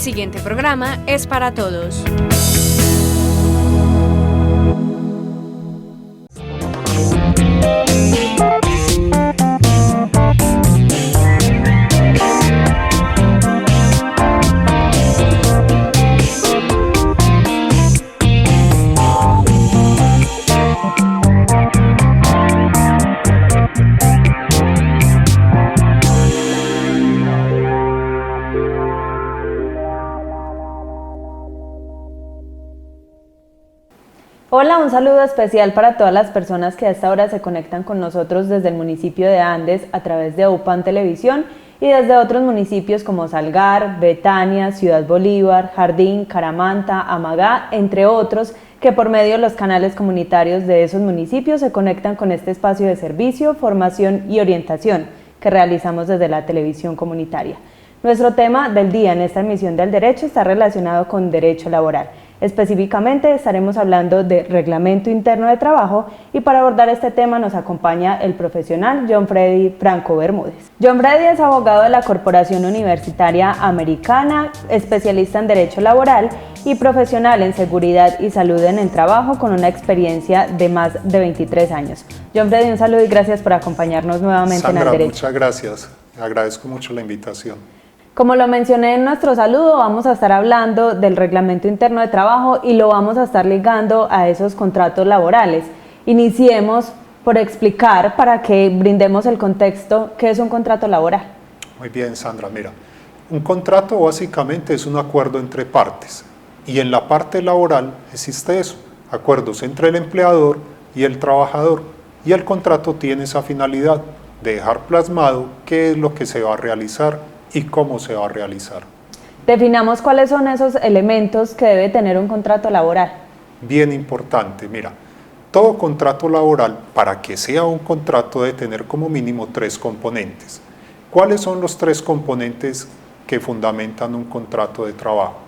siguiente programa es para todos. Hola, un saludo especial para todas las personas que a esta hora se conectan con nosotros desde el municipio de Andes a través de UPAN Televisión y desde otros municipios como Salgar, Betania, Ciudad Bolívar, Jardín, Caramanta, Amagá, entre otros, que por medio de los canales comunitarios de esos municipios se conectan con este espacio de servicio, formación y orientación que realizamos desde la televisión comunitaria. Nuestro tema del día en esta emisión del Derecho está relacionado con derecho laboral. Específicamente estaremos hablando de Reglamento Interno de Trabajo y para abordar este tema nos acompaña el profesional John Freddy Franco Bermúdez. John Freddy es abogado de la Corporación Universitaria Americana, especialista en Derecho Laboral y profesional en Seguridad y Salud en el Trabajo con una experiencia de más de 23 años. John Freddy, un saludo y gracias por acompañarnos nuevamente Sandra, en el Derecho. Muchas gracias. Agradezco mucho la invitación. Como lo mencioné en nuestro saludo, vamos a estar hablando del Reglamento Interno de Trabajo y lo vamos a estar ligando a esos contratos laborales. Iniciemos por explicar, para que brindemos el contexto, qué es un contrato laboral. Muy bien, Sandra, mira, un contrato básicamente es un acuerdo entre partes y en la parte laboral existe eso, acuerdos entre el empleador y el trabajador, y el contrato tiene esa finalidad de dejar plasmado qué es lo que se va a realizar y cómo se va a realizar. Definamos cuáles son esos elementos que debe tener un contrato laboral. Bien importante, mira, todo contrato laboral, para que sea un contrato, debe tener como mínimo 3 componentes. ¿Cuáles son los 3 componentes que fundamentan un contrato de trabajo?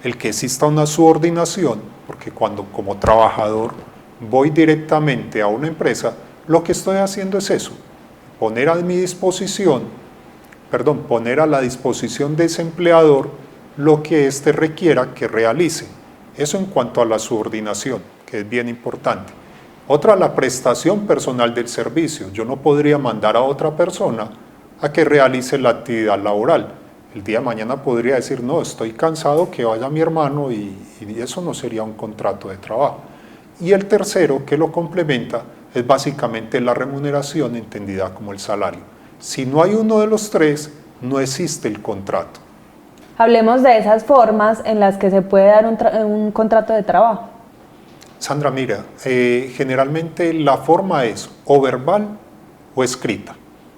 El que exista una subordinación, porque cuando como trabajador voy directamente a una empresa, lo que estoy haciendo es eso, poner a la disposición de ese empleador lo que éste requiera que realice. Eso en cuanto a la subordinación, que es bien importante. Otra, la prestación personal del servicio. Yo no podría mandar a otra persona a que realice la actividad laboral. El día de mañana podría decir, no, estoy cansado, que vaya mi hermano, y eso no sería un contrato de trabajo. Y el tercero, que lo complementa, es básicamente la remuneración entendida como el salario. Si no hay uno de los 3, no existe el contrato. Hablemos de esas formas en las que se puede dar un contrato de trabajo. Sandra, mira, generalmente la forma es o verbal o escrita.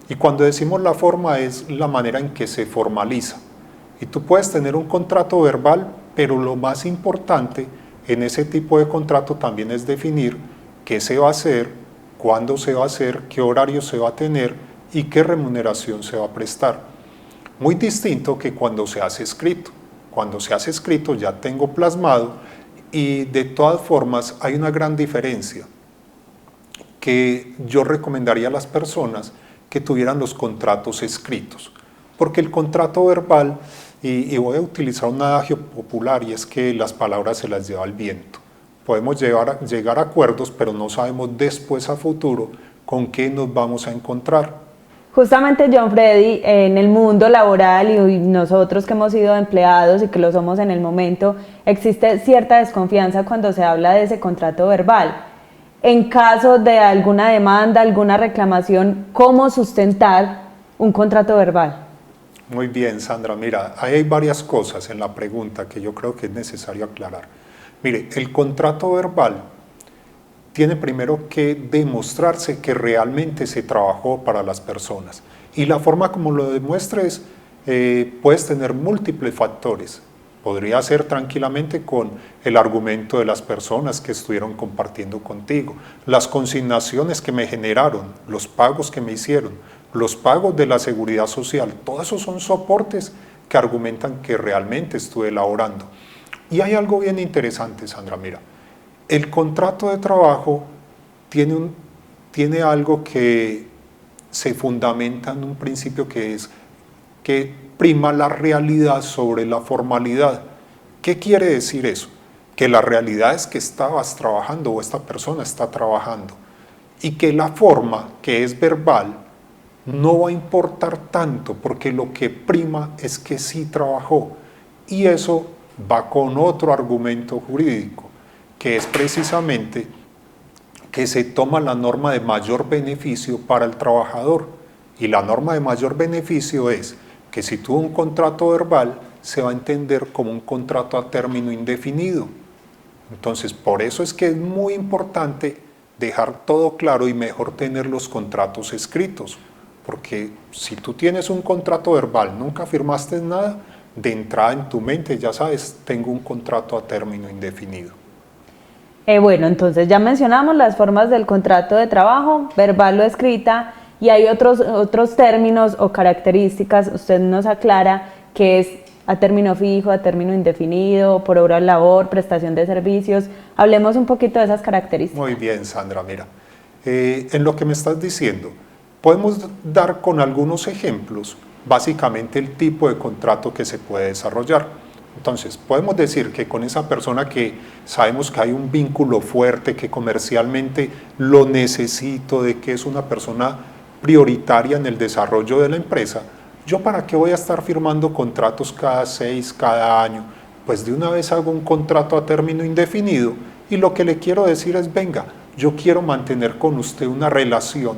Y cuando decimos la forma es la manera en que se formaliza. Y tú puedes tener un contrato verbal, pero lo más importante en ese tipo de contrato también es definir qué se va a hacer, cuándo se va a hacer, qué horario se va a tener y qué remuneración se va a prestar. Muy distinto que cuando se hace escrito. Cuando se hace escrito ya tengo plasmado, y de todas formas hay una gran diferencia que yo recomendaría a las personas que tuvieran los contratos escritos, porque el contrato verbal, y voy a utilizar un adagio popular, y es que las palabras se las lleva el viento. Podemos llegar a acuerdos, pero no sabemos después a futuro con qué nos vamos a encontrar. Justamente, John Freddy, en el mundo laboral y nosotros que hemos sido empleados y que lo somos en el momento, existe cierta desconfianza cuando se habla de ese contrato verbal. En caso de alguna demanda, alguna reclamación, ¿cómo sustentar un contrato verbal? Muy bien, Sandra. Mira, ahí hay varias cosas en la pregunta que yo creo que es necesario aclarar. Mire, el contrato verbal tiene primero que demostrarse que realmente se trabajó para las personas. Y la forma como lo demuestres, puedes tener múltiples factores. Podría ser tranquilamente con el argumento de las personas que estuvieron compartiendo contigo, las consignaciones que me generaron, los pagos que me hicieron, los pagos de la seguridad social. Todos esos son soportes que argumentan que realmente estuve elaborando. Y hay algo bien interesante, Sandra, mira. El contrato de trabajo tiene algo que se fundamenta en un principio que que prima la realidad sobre la formalidad. ¿Qué quiere decir eso? Que la realidad es que estabas trabajando o esta persona está trabajando y que la forma, que es verbal, no va a importar tanto porque lo que prima es que sí trabajó. Y eso va con otro argumento jurídico, que es precisamente que se toma la norma de mayor beneficio para el trabajador. Y la norma de mayor beneficio es que si tuvo un contrato verbal, se va a entender como un contrato a término indefinido. Entonces, por eso es que es muy importante dejar todo claro y mejor tener los contratos escritos. Porque si tú tienes un contrato verbal, nunca firmaste nada, de entrada en tu mente ya sabes, tengo un contrato a término indefinido. Bueno, entonces ya mencionamos las formas del contrato de trabajo, verbal o escrita, y hay otros términos o características. Usted nos aclara que es a término fijo, a término indefinido, por obra o labor, prestación de servicios. Hablemos un poquito de esas características. Muy bien, Sandra, mira, en lo que me estás diciendo, podemos dar con algunos ejemplos, básicamente el tipo de contrato que se puede desarrollar. Entonces, podemos decir que con esa persona que sabemos que hay un vínculo fuerte, que comercialmente lo necesito, de que es una persona prioritaria en el desarrollo de la empresa, ¿yo para qué voy a estar firmando contratos cada 6, cada año? Pues de una vez hago un contrato a término indefinido y lo que le quiero decir es, venga, yo quiero mantener con usted una relación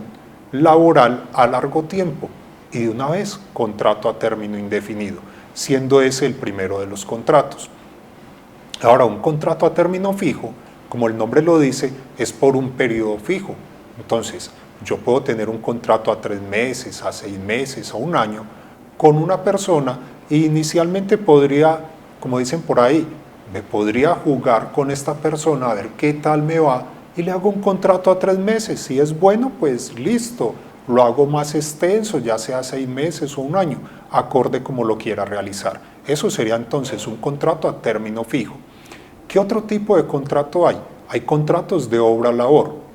laboral a largo tiempo y de una vez contrato a término indefinido, siendo ese el primero de los contratos. Ahora, un contrato a término fijo, como el nombre lo dice, es por un periodo fijo. Entonces, yo puedo tener un contrato a 3 meses, a 6 meses, a un año, con una persona e inicialmente podría, como dicen por ahí, me podría jugar con esta persona a ver qué tal me va y le hago un contrato a 3 meses. Si es bueno, pues listo, lo hago más extenso, ya sea 6 meses o un año, acorde como lo quiera realizar. Eso sería entonces un contrato a término fijo. ¿Qué otro tipo de contrato hay? Hay contratos de obra-labor.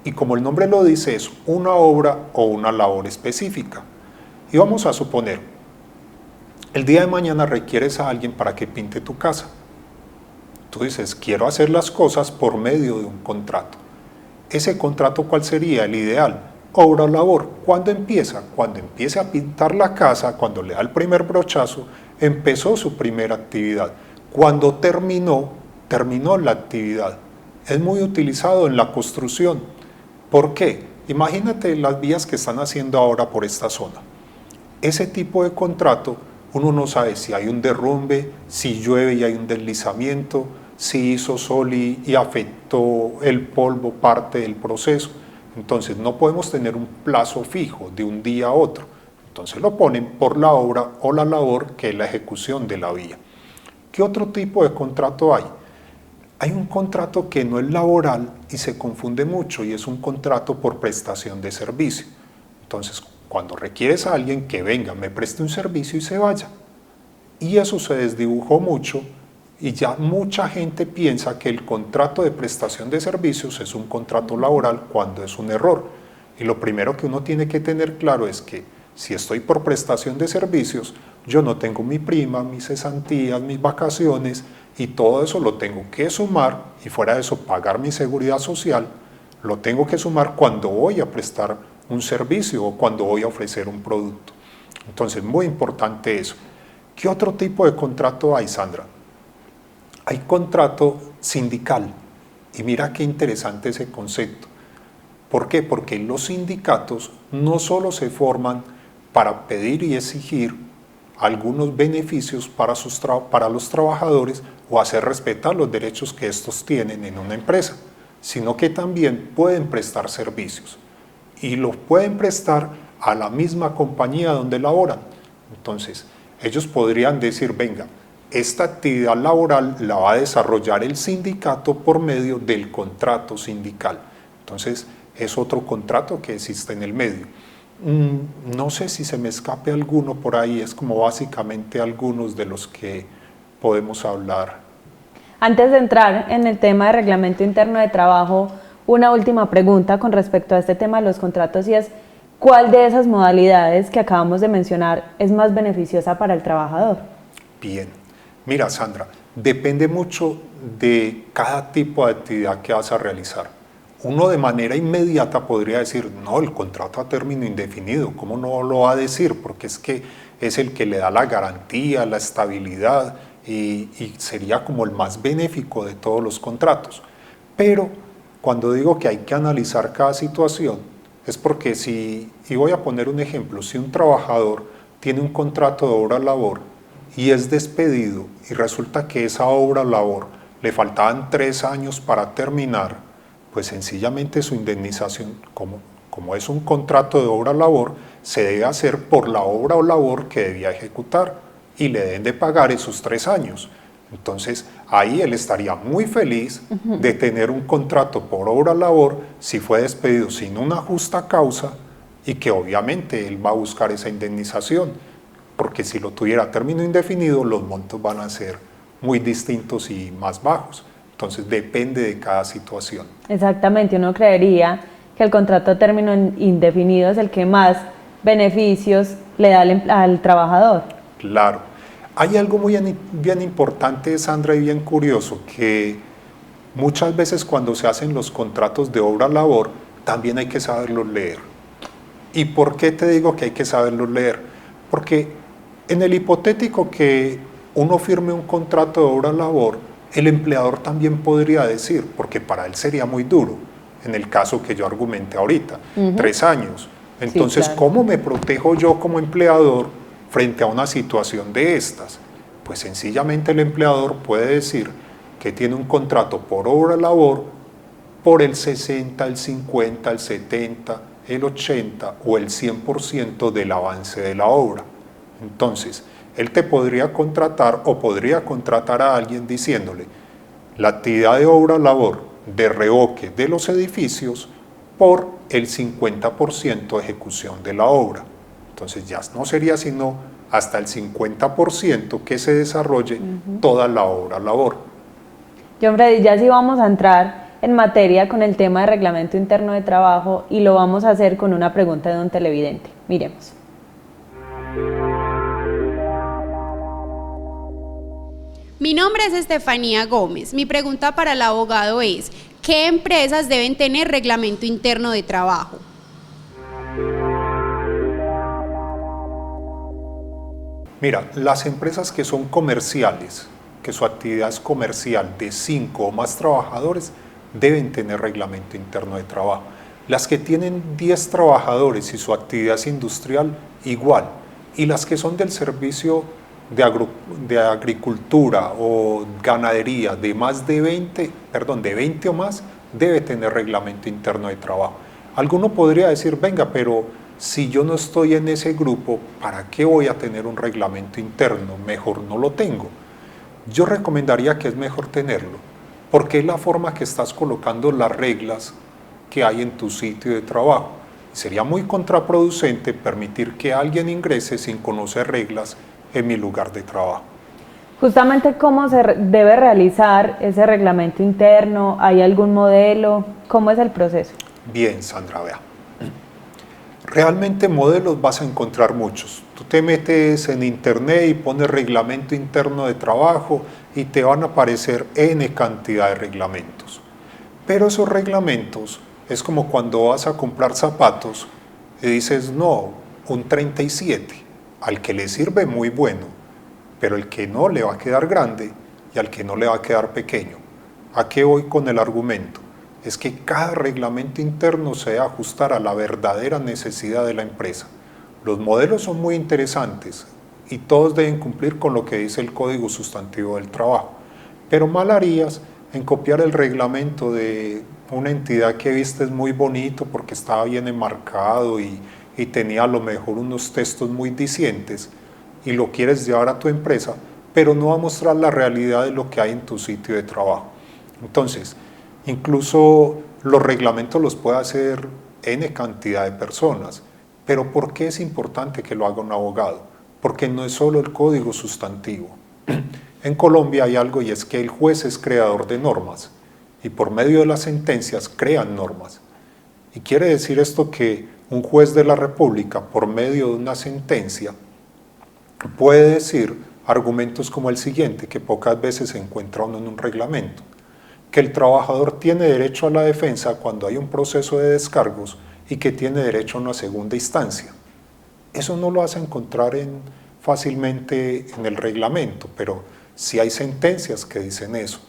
Y como el nombre lo dice, es una obra o una labor específica. Y vamos a suponer, el día de mañana requieres a alguien para que pinte tu casa. Tú dices, quiero hacer las cosas por medio de un contrato. ¿Ese contrato cuál sería el ideal? Obra o labor. ¿Cuándo empieza? Cuando empiece a pintar la casa, cuando le da el primer brochazo, empezó su primera actividad. Cuando terminó la actividad. Es muy utilizado en la construcción. ¿Por qué? Imagínate las vías que están haciendo ahora por esta zona. Ese tipo de contrato, uno no sabe si hay un derrumbe, si llueve y hay un deslizamiento, si hizo sol y afectó el polvo parte del proceso. Entonces no podemos tener un plazo fijo de un día a otro. Entonces lo ponen por la obra o la labor, que es la ejecución de la vía. ¿Qué otro tipo de contrato hay? Hay un contrato que no es laboral y se confunde mucho y es un contrato por prestación de servicio. Entonces, cuando requieres a alguien que venga, me preste un servicio y se vaya. Y eso se desdibujó mucho y ya mucha gente piensa que el contrato de prestación de servicios es un contrato laboral cuando es un error. Y lo primero que uno tiene que tener claro es que si estoy por prestación de servicios, yo no tengo mi prima, mis cesantías, mis vacaciones y todo eso lo tengo que sumar y fuera de eso pagar mi seguridad social, lo tengo que sumar cuando voy a prestar un servicio o cuando voy a ofrecer un producto. Entonces, muy importante eso. ¿Qué otro tipo de contrato hay, Sandra? Hay contrato sindical y mira qué interesante ese concepto. ¿Por qué? Porque los sindicatos no solo se forman para pedir y exigir algunos beneficios para los trabajadores o hacer respetar los derechos que estos tienen en una empresa, sino que también pueden prestar servicios y los pueden prestar a la misma compañía donde laboran. Entonces, ellos podrían decir, venga, esta actividad laboral la va a desarrollar el sindicato por medio del contrato sindical. Entonces, es otro contrato que existe en el medio. No sé si se me escape alguno por ahí, es como básicamente algunos de los que podemos hablar. Antes de entrar en el tema de reglamento interno de trabajo, una última pregunta con respecto a este tema de los contratos y es, ¿Cuál de esas modalidades que acabamos de mencionar es más beneficiosa para el trabajador? Bien, mira Sandra, depende mucho de cada tipo de actividad que vas a realizar. Uno de manera inmediata podría decir, no, el contrato a término indefinido, ¿cómo no lo va a decir? Porque es que es el que le da la garantía, la estabilidad y sería como el más benéfico de todos los contratos. Pero cuando digo que hay que analizar cada situación, es porque y voy a poner un ejemplo, si un trabajador tiene un contrato de obra labor y es despedido y resulta que esa obra labor le faltaban 3 años para terminar, pues sencillamente su indemnización, como es un contrato de obra labor, se debe hacer por la obra o labor que debía ejecutar y le deben de pagar esos 3 años. Entonces ahí él estaría muy feliz de tener un contrato por obra labor si fue despedido sin una justa causa y que obviamente él va a buscar esa indemnización, porque si lo tuviera a término indefinido los montos van a ser muy distintos y más bajos. Entonces depende de cada situación. Exactamente, uno creería que el contrato a término indefinido es el que más beneficios le da al trabajador. Claro. Hay algo muy bien importante, Sandra, y bien curioso, que muchas veces cuando se hacen los contratos de obra labor, también hay que saberlos leer. ¿Y por qué te digo que hay que saberlos leer? Porque en el hipotético que uno firme un contrato de obra labor, el empleador también podría decir, porque para él sería muy duro, en el caso que yo argumenté ahorita, 3 años. Entonces, sí, claro. ¿Cómo me protejo yo como empleador frente a una situación de estas? Pues sencillamente el empleador puede decir que tiene un contrato por obra labor por el 60, el 50, el 70, el 80 o el 100% del avance de la obra. Entonces, él te podría contratar o podría contratar a alguien diciéndole la actividad de obra labor de revoque de los edificios por el 50% de ejecución de la obra. Entonces ya no sería sino hasta el 50% que se desarrolle toda la obra labor. John Freddy, ya sí vamos a entrar en materia con el tema de reglamento interno de trabajo y lo vamos a hacer con una pregunta de un televidente. Miremos. Mi nombre es Estefanía Gómez. Mi pregunta para el abogado es, ¿qué empresas deben tener reglamento interno de trabajo? Mira, las empresas que son comerciales, que su actividad es comercial de 5 o más trabajadores, deben tener reglamento interno de trabajo. Las que tienen 10 trabajadores y su actividad es industrial, igual. Y las que son del servicio de agricultura o ganadería de más de 20 o más, debe tener reglamento interno de trabajo. Alguno podría decir, venga, pero si yo no estoy en ese grupo, ¿para qué voy a tener un reglamento interno? Mejor no lo tengo. Yo recomendaría que es mejor tenerlo, porque es la forma que estás colocando las reglas que hay en tu sitio de trabajo. Sería muy contraproducente permitir que alguien ingrese sin conocer reglas en mi lugar de trabajo. Justamente, ¿cómo se debe realizar ese reglamento interno? ¿Hay algún modelo? ¿Cómo es el proceso? Bien, Sandra, vea. Realmente modelos vas a encontrar muchos. Tú te metes en internet y pones reglamento interno de trabajo y te van a aparecer N cantidad de reglamentos. Pero esos reglamentos es como cuando vas a comprar zapatos y dices, no, un 37. Al que le sirve muy bueno, pero el que no le va a quedar grande y al que no le va a quedar pequeño. ¿A qué voy con el argumento? Es que cada reglamento interno se debe ajustar a la verdadera necesidad de la empresa. Los modelos son muy interesantes y todos deben cumplir con lo que dice el Código Sustantivo del Trabajo, pero mal harías en copiar el reglamento de una entidad que viste es muy bonito porque estaba bien enmarcado y tenía a lo mejor unos textos muy dicientes y lo quieres llevar a tu empresa, pero no va a mostrar la realidad de lo que hay en tu sitio de trabajo. Entonces, incluso los reglamentos los puede hacer N cantidad de personas, pero ¿por qué es importante que lo haga un abogado? Porque no es solo el código sustantivo. En Colombia hay algo y es que el juez es creador de normas y por medio de las sentencias crean normas. Y quiere decir esto que un juez de la República, por medio de una sentencia, puede decir argumentos como el siguiente, que pocas veces se encuentra uno en un reglamento: que el trabajador tiene derecho a la defensa cuando hay un proceso de descargos y que tiene derecho a una segunda instancia. Eso no lo vas a encontrar fácilmente en el reglamento, pero sí hay sentencias que dicen eso.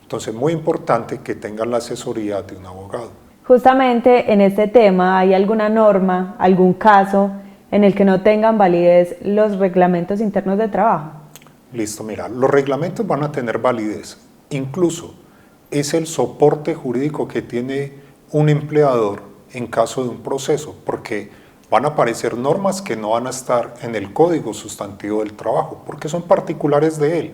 Entonces, muy importante que tengan la asesoría de un abogado. Justamente en este tema, ¿hay alguna norma, algún caso en el que no tengan validez los reglamentos internos de trabajo? Listo, mira, los reglamentos van a tener validez. Incluso es el soporte jurídico que tiene un empleador en caso de un proceso, porque van a aparecer normas que no van a estar en el Código Sustantivo del Trabajo, porque son particulares de él.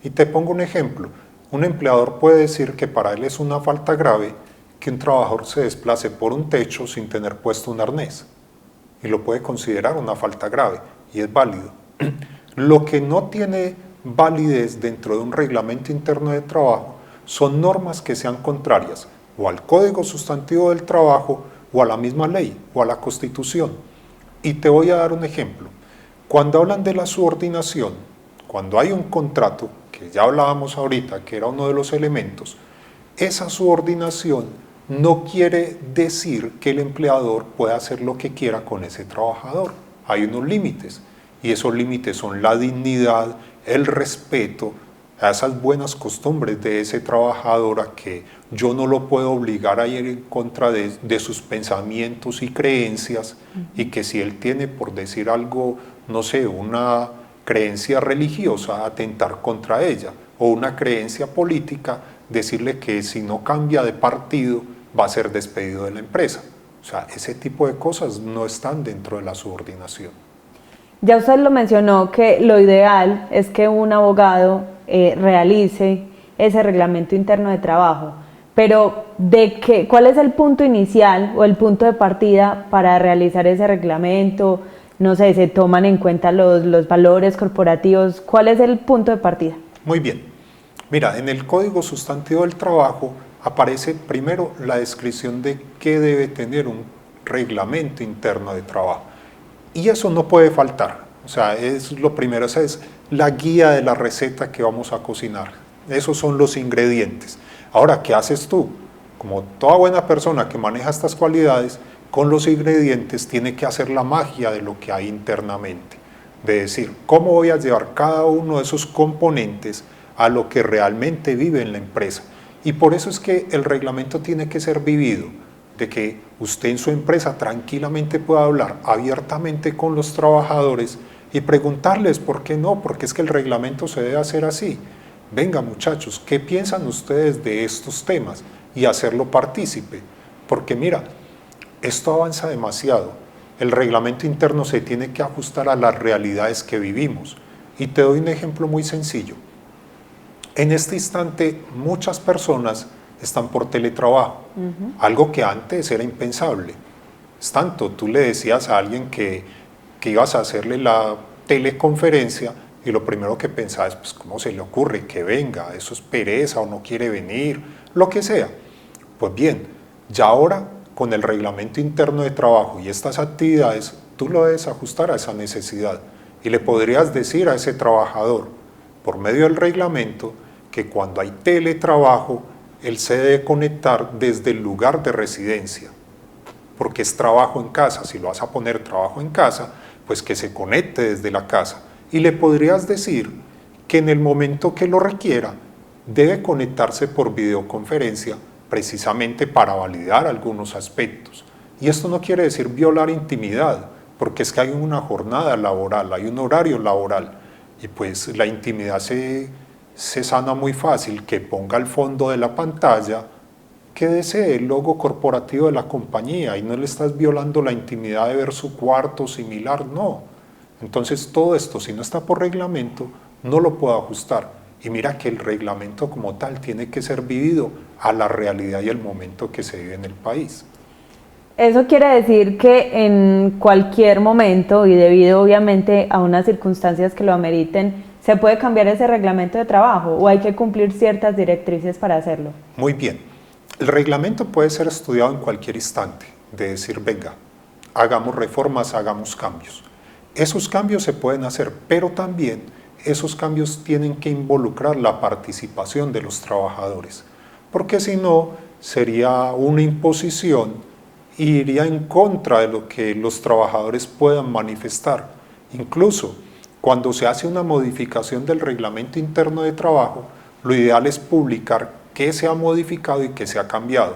Y te pongo un ejemplo: un empleador puede decir que para él es una falta grave que un trabajador se desplace por un techo sin tener puesto un arnés, y lo puede considerar una falta grave, y es válido. Lo que no tiene validez dentro de un reglamento interno de trabajo son normas que sean contrarias o al Código Sustantivo del Trabajo o a la misma ley o a la Constitución. Y te voy a dar un ejemplo. Cuando hablan de la subordinación, cuando hay un contrato, que ya hablábamos ahorita, que era uno de los elementos, esa subordinación no quiere decir que el empleador pueda hacer lo que quiera con ese trabajador. Hay unos límites, y esos límites son la dignidad, el respeto a esas buenas costumbres de ese trabajador, a que yo no lo puedo obligar a ir en contra de sus pensamientos y creencias, y que si él tiene, por decir algo, no sé, una creencia religiosa, atentar contra ella, o una creencia política, decirle que si no cambia de partido va a ser despedido de la empresa. O sea, ese tipo de cosas no están dentro de la subordinación. Ya usted lo mencionó, que lo ideal es que un abogado realice ese reglamento interno de trabajo, pero ¿cuál es el punto inicial o el punto de partida para realizar ese reglamento? No sé, ¿se toman en cuenta los valores corporativos? ¿Cuál es el punto de partida? Muy bien. Mira, en el Código Sustantivo del Trabajo aparece primero la descripción de qué debe tener un reglamento interno de trabajo. Y eso no puede faltar. O sea, es lo primero, esa es la guía de la receta que vamos a cocinar. Esos son los ingredientes. Ahora, ¿qué haces tú? Como toda buena persona que maneja estas cualidades, con los ingredientes tiene que hacer la magia de lo que hay internamente. De decir, ¿cómo voy a llevar cada uno de esos componentes a lo que realmente vive en la empresa? Y por eso es que el reglamento tiene que ser vivido, de que usted en su empresa tranquilamente pueda hablar abiertamente con los trabajadores y preguntarles por qué no, porque es que el reglamento se debe hacer así. Venga, muchachos, ¿qué piensan ustedes de estos temas? Y hacerlo partícipe, porque mira, esto avanza demasiado. El reglamento interno se tiene que ajustar a las realidades que vivimos. Y te doy un ejemplo muy sencillo. En este instante, muchas personas están por teletrabajo, algo que antes era impensable. Es tanto, tú le decías a alguien que ibas a hacerle la teleconferencia y lo primero que pensabas, pues ¿cómo se le ocurre que venga? Eso es pereza o no quiere venir, lo que sea. Pues bien, ya ahora con el reglamento interno de trabajo y estas actividades, tú lo debes ajustar a esa necesidad y le podrías decir a ese trabajador, por medio del reglamento, que cuando hay teletrabajo, él se debe conectar desde el lugar de residencia, porque es trabajo en casa. Si lo vas a poner trabajo en casa, pues que se conecte desde la casa. Y le podrías decir que en el momento que lo requiera, debe conectarse por videoconferencia, precisamente para validar algunos aspectos. Y esto no quiere decir violar intimidad, porque es que hay una jornada laboral, hay un horario laboral, y pues la intimidad se sana muy fácil, que ponga al fondo de la pantalla que desee el logo corporativo de la compañía, y no le estás violando la intimidad de ver su cuarto similar, no. Entonces todo esto, si no está por reglamento, no lo puedo ajustar. Y mira que el reglamento como tal tiene que ser vivido a la realidad y el momento que se vive en el país. Eso quiere decir que en cualquier momento, y debido obviamente a unas circunstancias que lo ameriten, ¿se puede cambiar ese reglamento de trabajo o hay que cumplir ciertas directrices para hacerlo? Muy bien. El reglamento puede ser estudiado en cualquier instante, de decir, venga, hagamos reformas, hagamos cambios. Esos cambios se pueden hacer, pero también esos cambios tienen que involucrar la participación de los trabajadores, porque si no, sería una imposición e iría en contra de lo que los trabajadores puedan manifestar. Incluso, cuando se hace una modificación del reglamento interno de trabajo, lo ideal es publicar qué se ha modificado y qué se ha cambiado,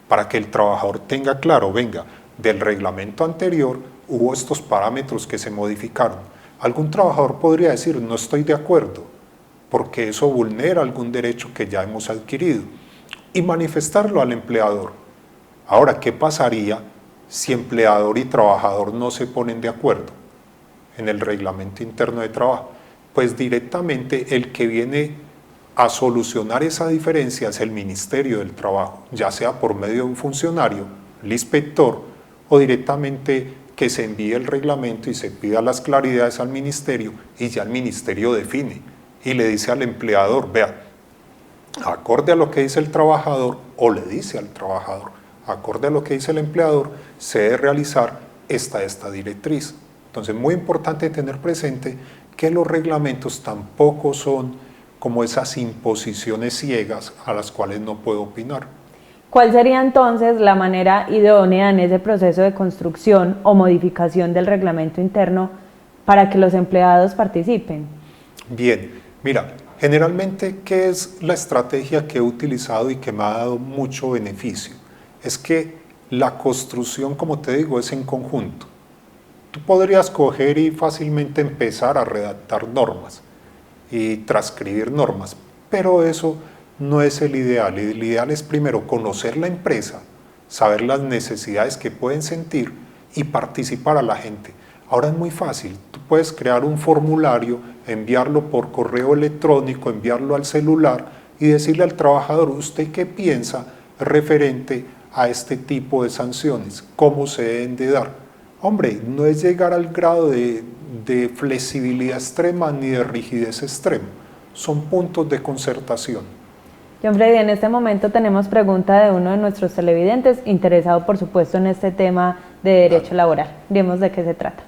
para que el trabajador tenga claro, venga, del reglamento anterior hubo estos parámetros que se modificaron. Algún trabajador podría decir, no estoy de acuerdo, porque eso vulnera algún derecho que ya hemos adquirido, y manifestarlo al empleador. Ahora, ¿qué pasaría si empleador y trabajador no se ponen de acuerdo en el reglamento interno de trabajo? Pues directamente el que viene a solucionar esa diferencia es el Ministerio del Trabajo, ya sea por medio de un funcionario, el inspector, o directamente que se envíe el reglamento y se pida las claridades al ministerio y ya el ministerio define y le dice al empleador, vea, acorde a lo que dice el trabajador, o le dice al trabajador, acorde a lo que dice el empleador, se debe realizar esta directriz. Entonces, muy importante tener presente que los reglamentos tampoco son como esas imposiciones ciegas a las cuales no puedo opinar. ¿Cuál sería entonces la manera idónea en ese proceso de construcción o modificación del reglamento interno para que los empleados participen? Bien, mira, generalmente, ¿qué es la estrategia que he utilizado y que me ha dado mucho beneficio? Es que la construcción, como te digo, es en conjunto. Tú podrías coger y fácilmente empezar a redactar normas y transcribir normas, pero eso no es el ideal. El ideal es primero conocer la empresa, saber las necesidades que pueden sentir y participar a la gente. Ahora es muy fácil, tú puedes crear un formulario, enviarlo por correo electrónico, enviarlo al celular y decirle al trabajador, ¿usted qué piensa referente a este tipo de sanciones? ¿Cómo se deben de dar? Hombre, no es llegar al grado de flexibilidad extrema ni de rigidez extrema, son puntos de concertación. John Freddy, en este momento tenemos pregunta de uno de nuestros televidentes, interesado por supuesto en este tema de derecho laboral. Vemos de qué se trata.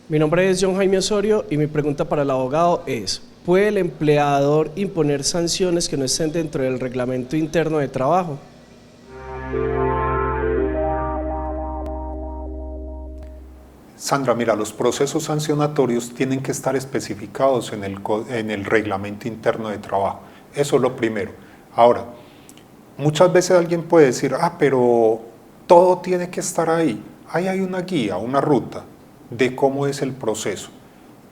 Mi nombre es John Jaime Osorio y mi pregunta para el abogado es, ¿puede el empleador imponer sanciones que no estén dentro del reglamento interno de trabajo? Sandra, mira, los procesos sancionatorios tienen que estar especificados en el reglamento interno de trabajo. Eso es lo primero. Ahora, muchas veces alguien puede decir, pero todo tiene que estar ahí. Ahí hay una guía, una ruta de cómo es el proceso.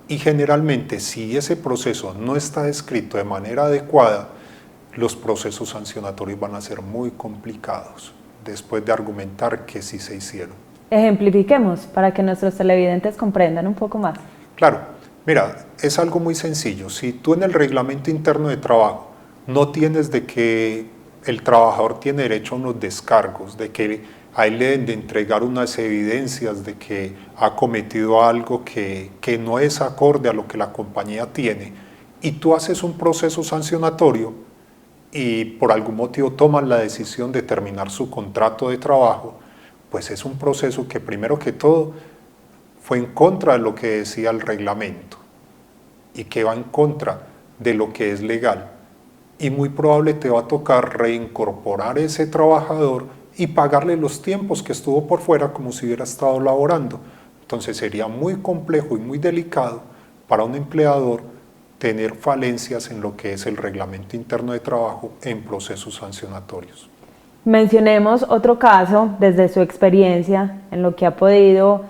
Y generalmente, si ese proceso no está descrito de manera adecuada, los procesos sancionatorios van a ser muy complicados después de argumentar que sí se hicieron. Ejemplifiquemos para que nuestros televidentes comprendan un poco más. Claro, mira, es algo muy sencillo. Si tú en el reglamento interno de trabajo no tienes de que el trabajador tiene derecho a unos descargos, de que a él le deben de entregar unas evidencias de que ha cometido algo que no es acorde a lo que la compañía tiene, y tú haces un proceso sancionatorio y por algún motivo toman la decisión de terminar su contrato de trabajo, pues es un proceso que primero que todo fue en contra de lo que decía el reglamento y que va en contra de lo que es legal, y muy probable te va a tocar reincorporar ese trabajador y pagarle los tiempos que estuvo por fuera como si hubiera estado laborando. Entonces sería muy complejo y muy delicado para un empleador tener falencias en lo que es el reglamento interno de trabajo en procesos sancionatorios. Mencionemos otro caso desde su experiencia en lo que ha podido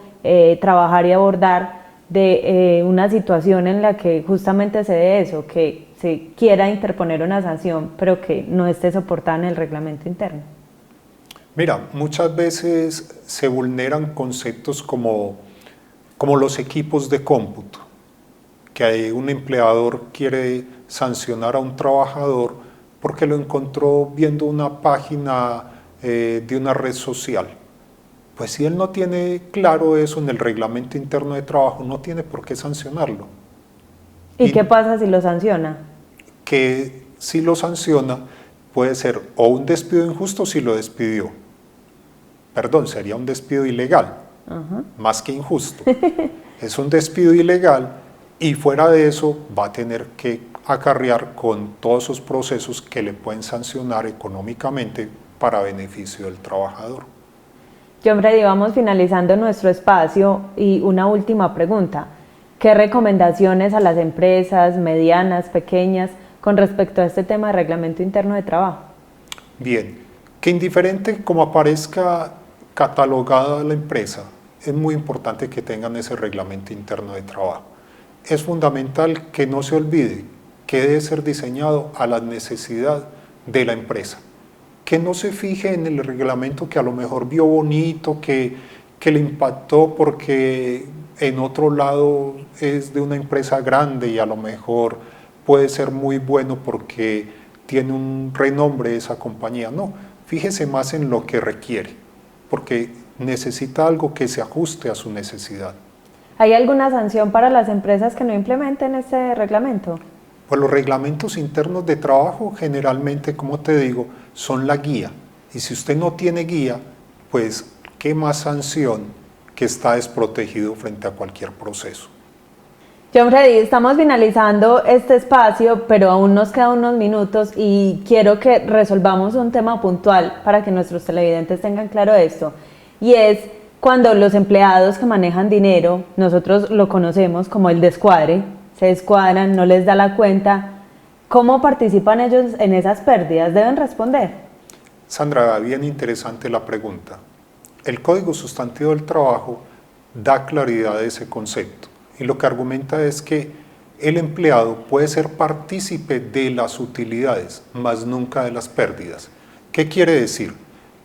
trabajar y abordar de una situación en la que justamente se dé eso, que se quiera interponer una sanción pero que no esté soportada en el reglamento interno. Mira, muchas veces se vulneran conceptos como los equipos de cómputo, que un empleador quiere sancionar a un trabajador porque lo encontró viendo una página de una red social. Pues si él no tiene claro eso en el reglamento interno de trabajo, no tiene por qué sancionarlo. ¿Y qué pasa si lo sanciona? Que si lo sanciona puede ser o un despido injusto si lo despidió. Perdón, sería un despido ilegal, más que injusto. Es un despido ilegal y fuera de eso va a tener que acarrear con todos esos procesos que le pueden sancionar económicamente para beneficio del trabajador. John Freddy, vamos finalizando nuestro espacio y una última pregunta. ¿Qué recomendaciones a las empresas medianas, pequeñas, con respecto a este tema de reglamento interno de trabajo? Bien, que indiferente como aparezca catalogada la empresa, es muy importante que tengan ese reglamento interno de trabajo. Es fundamental que no se olvide que debe ser diseñado a la necesidad de la empresa. Que no se fije en el reglamento que a lo mejor vio bonito, que le impactó porque en otro lado es de una empresa grande y a lo mejor puede ser muy bueno porque tiene un renombre esa compañía. No, fíjese más en lo que requiere, porque necesita algo que se ajuste a su necesidad. ¿Hay alguna sanción para las empresas que no implementen este reglamento? Pues los reglamentos internos de trabajo generalmente, como te digo, son la guía. Y si usted no tiene guía, pues ¿qué más sanción que está desprotegido frente a cualquier proceso? John Freddy, estamos finalizando este espacio, pero aún nos quedan unos minutos y quiero que resolvamos un tema puntual para que nuestros televidentes tengan claro esto. Y es cuando los empleados que manejan dinero, nosotros lo conocemos como el descuadre, se descuadran, no les da la cuenta. ¿Cómo participan ellos en esas pérdidas? ¿Deben responder? Sandra, bien interesante la pregunta. El Código Sustantivo del Trabajo da claridad a ese concepto y lo que argumenta es que el empleado puede ser partícipe de las utilidades, mas nunca de las pérdidas. ¿Qué quiere decir?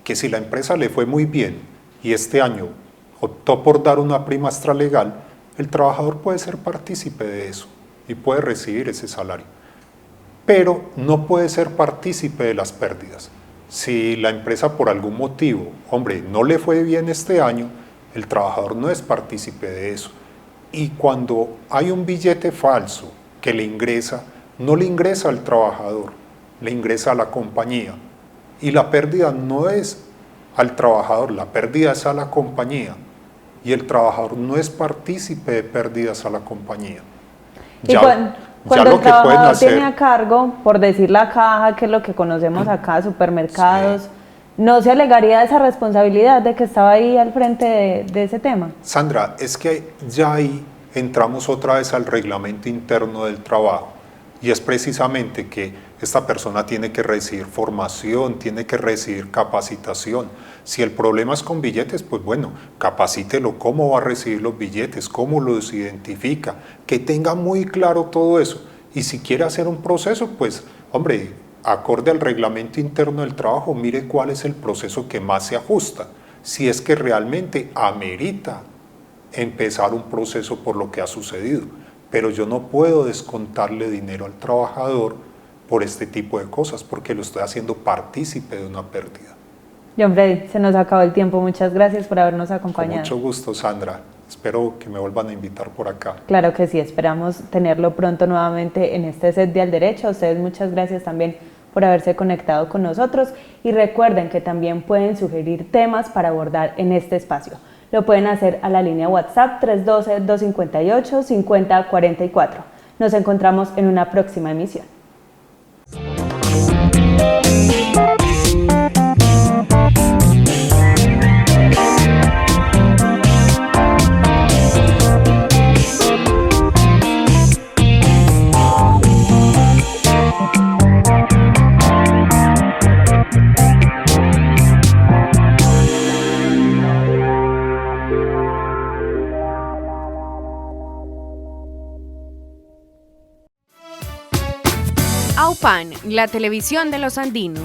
Que si la empresa le fue muy bien y este año optó por dar una prima extralegal, el trabajador puede ser partícipe de eso y puede recibir ese salario, pero no puede ser partícipe de las pérdidas. Si la empresa por algún motivo, no le fue bien este año, el trabajador no es partícipe de eso. Y cuando hay un billete falso que le ingresa, no le ingresa al trabajador, le ingresa a la compañía. Y la pérdida no es al trabajador, la pérdida es a la compañía. Y el trabajador no es partícipe de pérdidas a la compañía. Y cuando el trabajador tiene a cargo, por decir la caja, que es lo que conocemos acá, supermercados, sí, ¿no se alegaría esa responsabilidad de que estaba ahí al frente de ese tema? Sandra, es que ya ahí entramos otra vez al reglamento interno del trabajo y es precisamente que esta persona tiene que recibir formación, tiene que recibir capacitación. Si el problema es con billetes, pues bueno, capacítelo cómo va a recibir los billetes, cómo los identifica, que tenga muy claro todo eso. Y si quiere hacer un proceso, pues acorde al reglamento interno del trabajo, mire cuál es el proceso que más se ajusta, si es que realmente amerita empezar un proceso por lo que ha sucedido. Pero yo no puedo descontarle dinero al trabajador por este tipo de cosas, porque lo estoy haciendo partícipe de una pérdida. John Freddy, se nos acabó el tiempo, muchas gracias por habernos acompañado. Con mucho gusto, Sandra. Espero que me vuelvan a invitar por acá. Claro que sí, esperamos tenerlo pronto nuevamente en este set de Al Derecho. A ustedes muchas gracias también por haberse conectado con nosotros y recuerden que también pueden sugerir temas para abordar en este espacio. Lo pueden hacer a la línea WhatsApp 312-258-5044. Nos encontramos en una próxima emisión. AUPAN, la televisión de los andinos.